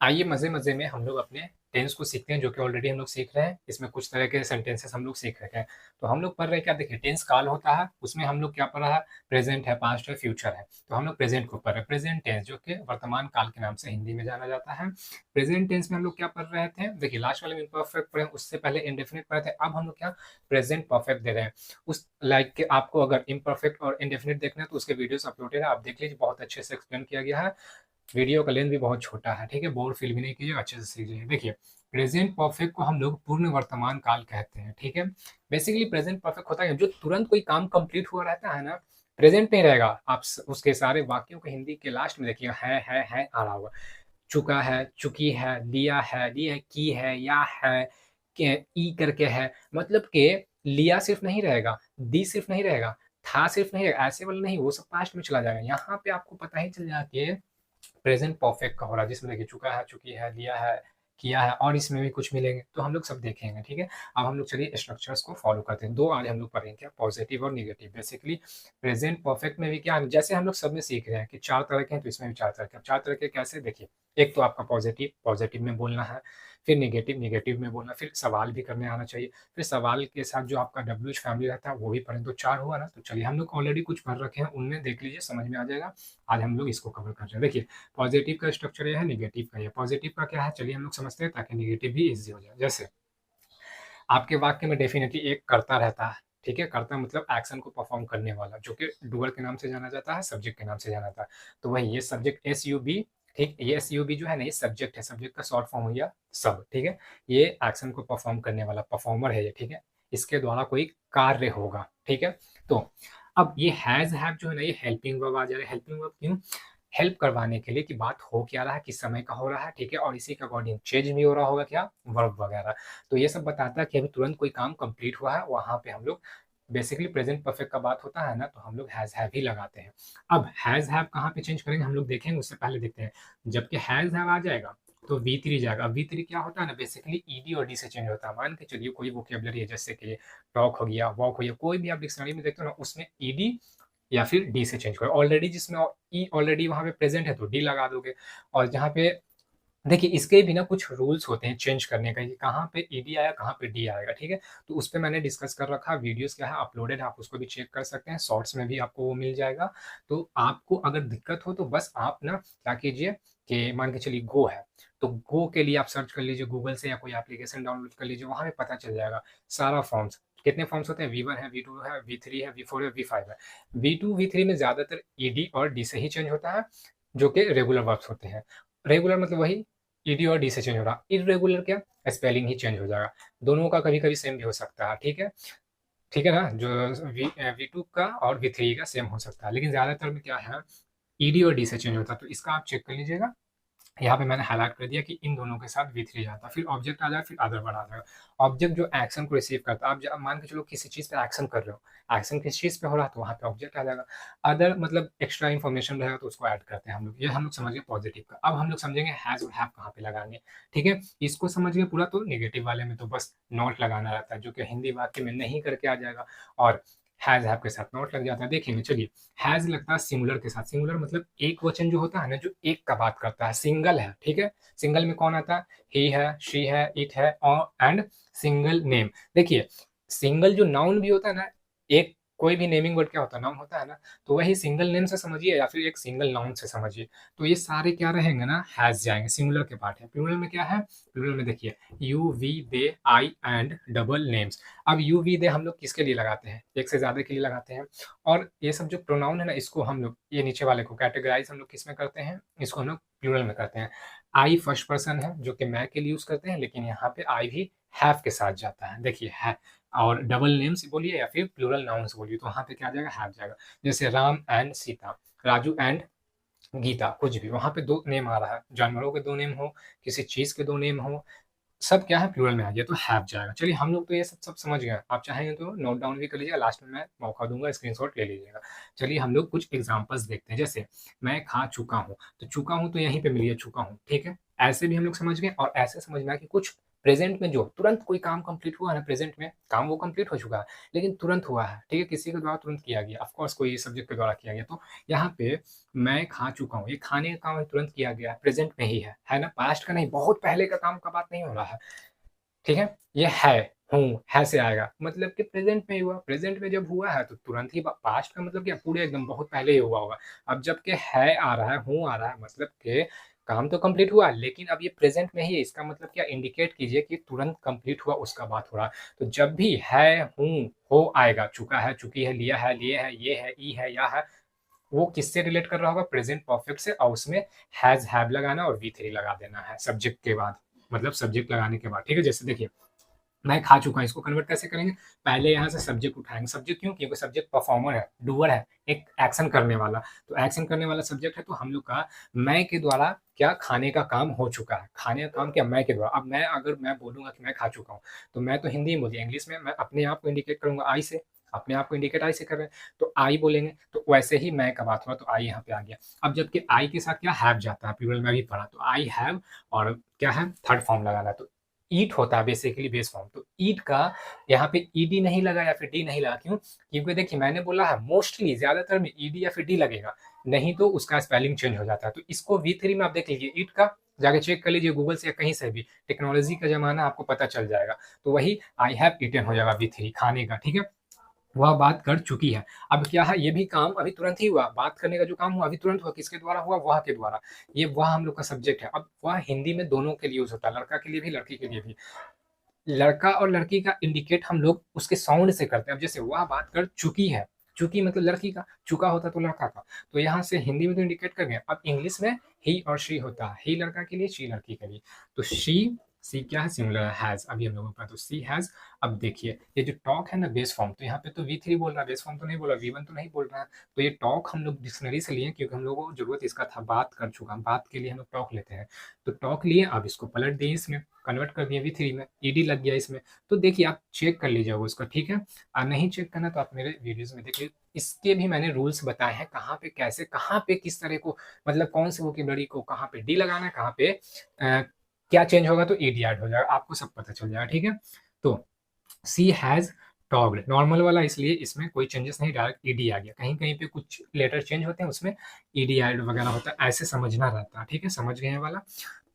आइए मज़े-मज़े में हम लोग अपने टेंस को सीखते हैं, जो कि ऑलरेडी हम लोग सीख रहे हैं। इसमें कुछ तरह के सेंटेंसेस हम लोग सीख रखे हैं। तो हम लोग पढ़ रहे हैं क्या, देखिए टेंस काल होता है, उसमें हम लोग क्या पढ़ रहा है, प्रेज़ेंट है, पास्ट है, फ्यूचर है। तो हम लोग प्रेज़ेंट को पढ़ रहे हैं, प्रेज़ेंट टेंस जो कि वर्तमान काल के नाम से हिंदी में जाना जाता है। प्रेज़ेंट टेंस में हम लोग क्या पढ़ रहे थे, देखिए लास्ट वाले में इम्परफेक्ट पढ़े, उससे पहले इंडेफिनिट पढ़े थे। अब हम लोग क्या प्रेज़ेंट परफेक्ट दे रहे हैं। उस लाइक के आपको अगर इम्परफेक्ट और इंडेफिनिट देखना है तो उसके वीडियोज़ अपलोडेड है, आप देख लीजिए, बहुत अच्छे से एक्सप्लेन किया गया है। वीडियो का लेंथ भी बहुत छोटा है, ठीक है? बोर फील भी नहीं कीजिएगा, अच्छे से सीख लीजिए। देखिए, प्रेज़ेंट परफेक्ट को हम लोग पूर्ण वर्तमान काल कहते हैं, ठीक है? बेसिकली प्रेज़ेंट परफेक्ट होता है जो तुरंत कोई काम कंप्लीट हुआ रहता है ना, प्रेज़ेंट नहीं रहेगा। आप स उसके सारे वाक्यों को हिंदी के लास्ट में देखिए है आ रहा होगा। चुका है, चुकी है, लिया है, ली है, की है, या है, के ई करके है। मतलब कि लिया सिर्फ़ नहीं रहेगा, दी सिर्फ़ नहीं रहेगा, था सिर्फ़ नहीं रहेगा, ऐसे वाला नहीं, वो सब पास्ट में चला जाएगा। यहाँ पे आपको पता ही चल जाए कि प्रेजेंट परफेक्ट का हो रहा है, जिसमें देखिए चुका है, चुकी है, लिया है, किया है, और इसमें भी कुछ मिलेंगे, तो हम लोग सब देखेंगे, ठीक है? अब हम लोग चलिए स्ट्रक्चर्स को फॉलो करते हैं। 2 आज हम लोग पढ़ेंगे, क्या पॉजिटिव और नेगेटिव। बेसिकली प्रेजेंट परफेक्ट में भी क्या है, जैसे हम लोग सब में सीख रहे हैं कि 4 तरह के हैं, तो इसमें भी 4 तरह के हैं। 4 तरह के कैसे, देखिए, एक तो आपका पॉजिटिव, पॉजिटिव में बोलना है, फिर नेगेटिव, नेगेटिव में बोलना, फिर सवाल भी करने आना चाहिए, फिर सवाल के साथ जो आपका डब्ल्यूएच फैमिली रहता है वो भी पढ़ें, तो 4 हुआ ना। तो चलिए, हम लोग ऑलरेडी कुछ पढ़ रखे हैं, उनमें देख लीजिए, समझ में आ जाएगा। आज हम लोग इसको कवर कर रहे हैं। देखिए, पॉजिटिव का स्ट्रक्चर ये है, नेगेटिव का ये। पॉजिटिव का क्या है, चलिए हम लोग समझते हैं, ताकि नेगेटिव भी ईज़ी हो जाए। जैसे आपके वाक्य में डेफ़िनिटली एक कर्ता रहता है, ठीक है? कर्ता मतलब एक्शन को परफ़ॉर्म करने वाला, जो कि डूअर के नाम से जाना जाता है, सब्जेक्ट के नाम से जाना जाता है। तो वही ये सब्जेक्ट एसयूबी, ठीक? ये एसयूबी जो है ना, ये सब्जेक्ट है, सब्जेक्ट का शॉर्ट फॉर्म हो गया सब, ठीक है? ये एक्शन को परफ़ॉर्म करने वाला परफ़ॉर्मर है ये, ठीक है? इसके द्वारा कोई कार्य होगा, ठीक है? तो अब ये हैज़, हैव जो है ना, ये हेल्पिंग वर्ब आ जाएगा। हेल्पिंग वर्ब क्यों? हेल्प करवाने के लिए कि बात हो क्या रहा है, किस समय का हो रहा है, ठीक है? और इसी के अकॉर्डिंग चेंज भी हो रहा होगा क्या? वर्ब वगैरह। तो ये सब बताता है कि अभी तुरंत कोई काम कंप्लीट हुआ है, वहाँ पे हम लोग बेसिकली प्रेज़ेंट परफेक्ट का बात होता है ना, तो हम लोग हैज़ हैव ही लगाते हैं। अब हैज़ हैव कहाँ पे चेंज करेंगे हम लोग देखेंगे, उससे पहले देखते हैं। जबकि हैज़ हैव आ जाएगा, तो वी3 जाएगा। अब वी3 क्या होता है ना, बेसिकली ईडी और डी से चेंज होता है। मान के चलिए कोई वोकैब्युलरी है, जैसे कि टॉक हो गया, वॉक हो गया, कोई भी आप डिक्शनरी में देखते हो ना, उसमें ईडी या फिर डी से चेंज करो। ऑलरेडी जिसमें ई ऑलरेडी वहाँ पे प्रेज़ेंट है, तो डी लगा दोगे। और जहाँ पे देखिए, इसके भी ना कुछ रूल्स होते हैं चेंज करने का, कि कहाँ पे ईडी आया, कहाँ पे डी आएगा, ठीक है? तो उस पे मैंने डिस्कस कर रखा है, वीडियोज़ क्या है अपलोडेड है, आप उसको भी चेक कर सकते हैं, शॉर्ट्स में भी आपको वो मिल जाएगा। तो आपको अगर दिक्कत हो तो बस आप ना क्या कीजिए कि मान के चलिए गो है, तो गो के लिए आप सर्च कर लीजिए गूगल से, या कोई एप्लीकेशन डाउनलोड कर लीजिए, वहाँ पे पता चल जाएगा सारा फॉर्म्स। कितने फॉर्म्स होते हैं, वी1 है, वी2 है, वी3 है, वी4 है, वी5 है। वी2, वी3 में ज़्यादातर ईडी और डी से ही चेंज होता है, जो कि रेगुलर वर्ब्स होते हैं। रेगुलर मतलब वही ईडी और डी से चेंज हो रहा। इर्रेगुलर क्या, स्पेलिंग ही चेंज हो जाएगा। दोनों का कभी-कभी सेम भी हो सकता है, ठीक है? ठीक है ना? जो वी2 का और वी3 का सेम हो सकता है, लेकिन ज़्यादातर में क्या है, ईडी और डी से चेंज होता है, तो इसका आप चेक कर लीजिएगा। यहाँ पे मैंने हाइलाइट कर दिया कि इन दोनों के साथ वी3 जाता है, फिर ऑब्जेक्ट आ जाएगा, फिर अदर वर्ड आ जाएगा। ऑब्जेक्ट जो एक्शन को रिसीव करता है, आप मान के चलो किसी चीज़ पे एक्शन कर रहे हो, एक्शन किस चीज़ पे हो रहा है, तो वहाँ पे ऑब्जेक्ट आ जाएगा। अदर मतलब एक्स्ट्रा इन्फॉर्मेशन रहेगा, तो उसको ऐड करते हैं हम लोग। ये हम लोग समझ गए पॉजिटिव का। अब हम लोग समझेंगे हैज़ और हैव कहाँ पे लगाएंगे, ठीक है? इसको समझ गए पूरा, तो नेगेटिव वाले में तो बस नॉट लगाना रहता है, जो कि हिंदी वाक्य में नहीं करके आ जाएगा, और हैज़ हैव के साथ नॉट लग जाता है। देखेंगे चलिए, हैज़ लगता है सिंगुलर के साथ। सिंगुलर मतलब एक वचन जो होता है ना, जो एक का बात करता है, सिंगल है, ठीक है? सिंगल में कौन आता है, ही है, शी है, इट है, और एंड सिंगल नेम। देखिए, सिंगल जो नाउन भी होता है ना, एक कोई भी नेमिंग वर्ड क्या होता है, नाउन होता है ना, तो वही सिंगल नेम से समझिए या फिर एक सिंगल नाउन से समझिए। तो ये सारे क्या रहेंगे ना, हैज़ जाएंगे, सिंगुलर के पार्ट है। प्लूरल में क्या है, प्लूरल में देखिए you, we, they, I and double names. अब यू, वी, दे हम लोग किसके लिए लगाते हैं, एक से ज्यादा के लिए लगाते हैं। और ये सब जो प्रोनाउन है ना, इसको हम लोग, ये नीचे वाले को कैटेगराइज हम लोग किस में करते हैं, इसको हम लोग प्लूरल में करते हैं। आई फर्स्ट पर्सन है, जो कि मैं के लिए यूज करते हैं, लेकिन यहाँ पे आई भी हैव के साथ जाता है, देखिए है। और डबल नेम्स बोलिए या फिर प्लूरल नाउन्स बोलिए, तो वहाँ पे क्या जाएगा, हैव जाएगा। जैसे राम एंड सीता, राजू एंड गीता, कुछ भी वहाँ पे दो नेम आ रहा है, जानवरों के दो नेम हो, किसी चीज के दो नेम हो, सब क्या है, प्लूरल में आ गया, तो हैव जाएगा। चलिए, हम लोग तो ये सब सब समझ गए। आप चाहेंगे तो नोट डाउन भी कर लीजिएगा, लास्ट में मैं मौका दूंगा, स्क्रीनशॉट ले लीजिएगा। चलिए, हम लोग कुछ एग्जांपल्स देखते हैं। जैसे मैं खा चुका हूँ, तो चुका हूँ तो यहीं पे मिलिए चुका हूँ, ठीक है? ऐसे भी हम लोग समझ गए, और ऐसे समझना है कि कुछ प्रेजेंट में जो तुरंत कोई काम कंप्लीट हुआ ना, प्रेजेंट में काम वो कंप्लीट हो चुका है, लेकिन तुरंत हुआ है, ठीक है, किसी के द्वारा तुरंत किया गया, ऑफ कोर्स कोई सब्जेक्ट के द्वारा किया गया। तो यहाँ पे मैं खा चुका हूँ, ये खाने का काम तुरंत किया गया, प्रेजेंट में ही है ना, पास्ट का नहीं, बहुत पहले का काम का बात नहीं हो रहा है, ठीक है। ये है से आएगा, मतलब कि प्रेजेंट में ही हुआ, प्रेजेंट में जब हुआ है तो तुरंत ही, पास्ट का मतलब क्या, पूरे एकदम बहुत पहले ही हुआ होगा। अब जब के है आ रहा है, हूँ आ रहा है, मतलब के काम तो कंप्लीट हुआ, लेकिन अब ये प्रेजेंट में ही है, इसका मतलब क्या, इंडिकेट कीजिए कि तुरंत कंप्लीट हुआ, उसका बात हो रहा है। तो जब भी है, हूँ, हो आएगा, चुका है, चुकी है, लिया है, लिए है, ये है, ई है, या है, वो किससे रिलेट कर रहा होगा, प्रेजेंट परफेक्ट से, और उसमें हैज हैव लगाना और V3 लगा देना है सब्जेक्ट के बाद, मतलब सब्जेक्ट लगाने के बाद, ठीक है। जैसे देखिए, मैं खा चुका हूँ, इसको कन्वर्ट कैसे करेंगे, पहले यहाँ से सब्जेक्ट उठाएंगे, सब्जेक्ट क्यों, क्योंकि सब्जेक्ट परफॉर्मर है, डूअर है, एक एक्शन करने वाला, तो एक्शन करने वाला सब्जेक्ट है, तो हम लोग का मैं के द्वारा क्या, खाने का काम हो चुका है, खाने का काम क्या, मैं के द्वारा। अब मैं, अगर मैं बोलूंगा कि मैं खा चुका हूँ, तो मैं तो हिंदी में बोलिए, इंग्लिश में मैं अपने आप को इंडिकेट करूंगा आई से, अपने आप को इंडिकेट आई से कर रहे हैं, तो आई बोलेंगे, तो वैसे ही मैं का बात हुआ, तो आई यहाँ पे आ गया। अब जबकि आई के साथ क्या, हैव जाता है, प्लूरल में भी पढ़ा, तो आई हैव, और क्या है, थर्ड फॉर्म लगाना है, तो ईट होता है बेसिकली बेस फॉर्म, तो ईट का यहाँ पे ईडी नहीं लगा या फिर डी नहीं लगा, क्यों, क्योंकि देखिए मैंने बोला है मोस्टली ज्यादातर में ईडी या फिर डी लगेगा, नहीं तो उसका स्पेलिंग चेंज हो जाता है। तो इसको V3 में आप देख लीजिए, ईट का जाके चेक कर लीजिए गूगल से या कहीं से भी, टेक्नोलॉजी का जमाना, आपको पता चल जाएगा। तो वही आई हैव ईटन हो जाएगा V3, खाने का, ठीक है, वह बात कर चुकी है। अब क्या है, ये भी काम अभी तुरंत ही हुआ, बात करने का जो काम हुआ अभी तुरंत हुआ, किसके द्वारा हुआ, वह के द्वारा, ये वह हम लोग का सब्जेक्ट है। अब वह हिंदी में दोनों के लिए यूज होता है, लड़का के लिए भी, लड़की के लिए भी। लड़का और लड़की का इंडिकेट हम लोग उसके साउंड से करते हैं। अब जैसे वह बात कर चुकी है, चुकी मतलब लड़की का, चुका होता तो लड़का का, तो यहाँ से हिंदी में तो इंडिकेट कर गया। अब इंग्लिश में ही और शी होता है, ही लड़का के लिए, शी लड़की के लिए, तो सी क्या है, सिमिलर हैज, अभी हम लोगों का, तो सी हैज। अब देखिए ये जो टॉक है ना, बेस फॉर्म, तो यहाँ पे तो V3 बोल रहा है, बेस फॉर्म तो नहीं बोल रहा, V1 तो नहीं बोल रहा है, तो ये टॉक हम लोग डिक्शनरी से लिए, क्योंकि हम लोगों को जरूरत इसका था, बात कर चुका, बात के लिए हम लोग टॉक लेते हैं, तो टॉक लिए, अब इसको पलट दिए, इसमें कन्वर्ट कर दिया V3 में, ईडी लग गया इसमें। तो देखिए आप चेक कर लीजिएगा उसका, ठीक है, और नहीं चेक करना तो आप मेरे वीडियोस में देखिए, इसके भी मैंने रूल्स बताए हैं, कहाँ पे कैसे, कहाँ पे किस तरह को, मतलब कौन से वोकेबलरी को कहाँ पे डी लगाना है, कहाँ पे क्या चेंज होगा तो ईडी ऐड हो जाएगा, आपको सब पता चल जाएगा, ठीक है। तो सी हैज टॉग्ड, नॉर्मल वाला, इसलिए इसमें कोई चेंजेस नहीं, डायरेक्ट ईडी आ गया, कहीं कहीं पे कुछ लेटर चेंज होते हैं, उसमें ईडी ऐड वगैरह होता है, ऐसे समझना रहता है, ठीक है, समझ गए वाला।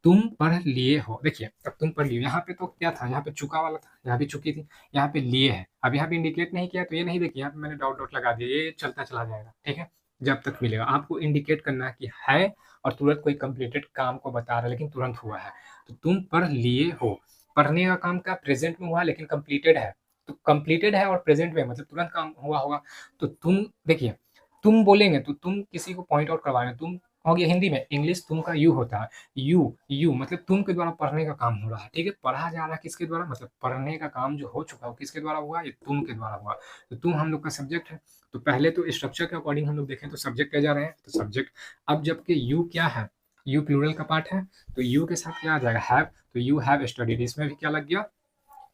तुम पढ़ लिए हो, देखिए अब तुम पढ़ लिए, यहाँ पे तो क्या था, यहाँ पे चुका वाला था, यहाँ भी चुकी थी, यहाँ पे लिए है, अब यहाँ पे इंडिकेट नहीं किया, तो ये नहीं, देखिए यहाँ पे मैंने डॉट डॉट लगा दिया, ये चलता चला जाएगा, ठीक है, जब तक मिलेगा। आपको इंडिकेट करना है कि है और तुरंत कोई कंप्लीटेड काम को बता रहा है, लेकिन तुरंत हुआ है, तो तुम पढ़ लिए हो, पढ़ने का काम का प्रेजेंट में हुआ लेकिन कंप्लीटेड है, तो कंप्लीटेड है और प्रेजेंट में मतलब तुरंत काम हुआ होगा। तो तुम देखिए, तुम बोलेंगे तो तुम किसी को पॉइंट आउट करवा रहे हैं, तुम हो गया हिंदी में, इंग्लिश तुम का यू होता है, यू मतलब तुम के द्वारा पढ़ने का काम हो रहा है, ठीक है, पढ़ा जा रहा है किसके द्वारा, मतलब पढ़ने का काम जो हो चुका है वो किसके द्वारा हुआ, ये तुम के द्वारा हुआ। तो तुम हम लोग का सब्जेक्ट है, तो पहले तो स्ट्रक्चर के अकॉर्डिंग हम लोग देखें तो सब्जेक्ट क्या जा रहे हैं, तो सब्जेक्ट। अब जबकि यू क्या है, यू प्लूरल का पार्ट है, तो यू के साथ क्या आ जाएगा, हैव, तो यू हैव स्टडीड, इसमें भी क्या लग गया,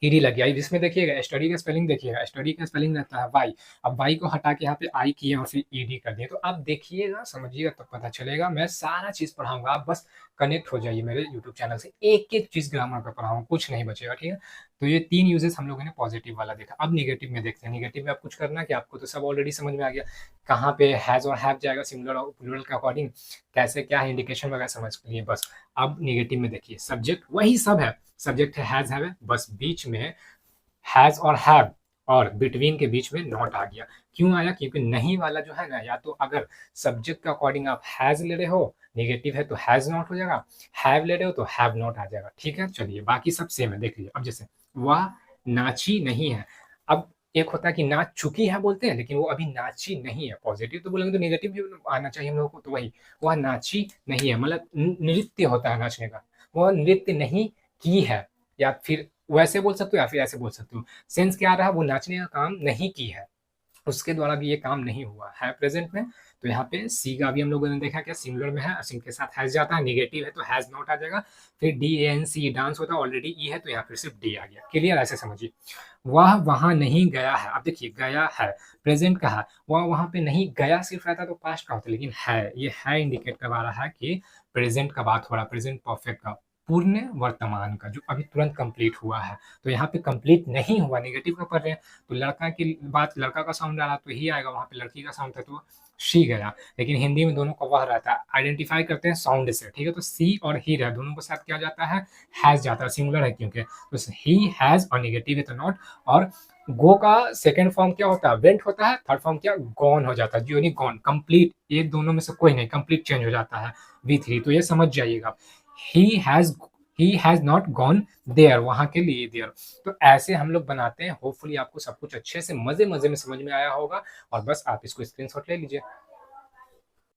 ईडी लग गया। इसमें देखिएगा स्टडी का स्पेलिंग, देखिएगा स्टडी का स्पेलिंग रहता है वाई, अब वाई को हटा के यहाँ पे आई किए और फिर ईडी कर दिए, तो आप देखिएगा समझिएगा तब पता चलेगा, मैं सारा चीज पढ़ाऊंगा, आप बस कनेक्ट हो जाइए मेरे यूट्यूब चैनल से, एक एक चीज ग्रामर का पढ़ाऊंगा, कुछ नहीं बचेगा, ठीक है। तो ये 3 यूजेस हम लोगों ने पॉजिटिव वाला देखा, अब निगेटिव में देखते हैं। निगेटिव में आप कुछ करना कि आपको तो सब ऑलरेडी समझ में आ गया, कहाँ पे हैज और हैव जाएगा, सिमिलर और प्लूरल के अकॉर्डिंग कैसे क्या है, इंडिकेशन वगैरह समझ लिए बस। अब निगेटिव में देखिए, सब्जेक्ट वही सब है, सब्जेक्ट है हैज हैव है, बस बीच में हैज और हैव और बिटवीन के बीच में नॉट आ गया। क्यों आया, क्योंकि नहीं वाला जो है ना, या तो अगर सब्जेक्ट के अकॉर्डिंग आप हैज ले रहे हो, नेगेटिव है तो हैज नॉट हो जाएगा, हैव ले रहे हो तो हैव नॉट आ जाएगा, ठीक है। चलिए बाकी सब सेम है, देख लीजिए। अब जैसे वह नाची नहीं है, अब एक होता है कि नाच चुकी है बोलते हैं, लेकिन वो अभी नाची नहीं है, पॉजिटिव तो बोलेंगे तो नेगेटिव भी आना चाहिए हम लोगों को, तो वही वह नाची नहीं है, मतलब नृत्य होता है नाचने का, वह नृत्य नहीं की है, या फिर वैसे बोल सकते हो या फिर ऐसे बोल सकते हो, सेंस क्या आ रहा है, वो नाचने का काम नहीं की है, उसके द्वारा भी ये काम नहीं हुआ है प्रेजेंट में। तो यहाँ पे सी का भी हम लोगों ने देखा क्या, सिंगुलर में है, सिंग के साथ हैज जाता है, निगेटिव है तो हैज नॉट आ जाएगा, फिर DANC डांस होता है, ऑलरेडी ई है तो यहाँ फिर सिर्फ डी आ गया, क्लियर, ऐसे समझिए। वह वहां नहीं गया है, अब देखिए गया है प्रेजेंट का है, वह वहां पे नहीं गया सिर्फ रहता तो पास्ट का होता, लेकिन है, ये है इंडिकेट करवा रहा है कि प्रेजेंट का बात हो रहा है, प्रेजेंट परफेक्ट का। पूर्ण वर्तमान का जो अभी तुरंत कंप्लीट हुआ है। तो यहाँ पे कंप्लीट नहीं हुआ, नेगेटिव का पढ़ रहे हैं, तो लड़का की बात, लड़का का साउंड आ रहा तो ही आएगा, वहाँ पे लड़की का साउंड था तो शी गया। लेकिन हिंदी में दोनों का वह रहता है, आइडेंटिफाई करते हैं साउंड से, ठीक है? तो सी और ही रहा, दोनों के साथ क्या जाता है? हैज़ जाता है, सिंगुलर है क्योंकि। तो ही हैज़ और नेगेटिव है तो नॉट। और गो का सेकंड फॉर्म क्या होता है? वेंट होता है। थर्ड फॉर्म क्या? गॉन हो जाता है, जो नहीं गॉन, कंप्लीट, ये दोनों में से कोई नहीं, कंप्लीट चेंज हो जाता है V3। तो ये समझ जाइएगा, he has, he has not gone there, वहाँ के लिए देयर। तो ऐसे हम लोग बनाते हैं। होपफुली आपको सब कुछ अच्छे से मज़े-मज़े में समझ में आया होगा और बस आप इसको स्क्रीनशॉट ले लीजिए।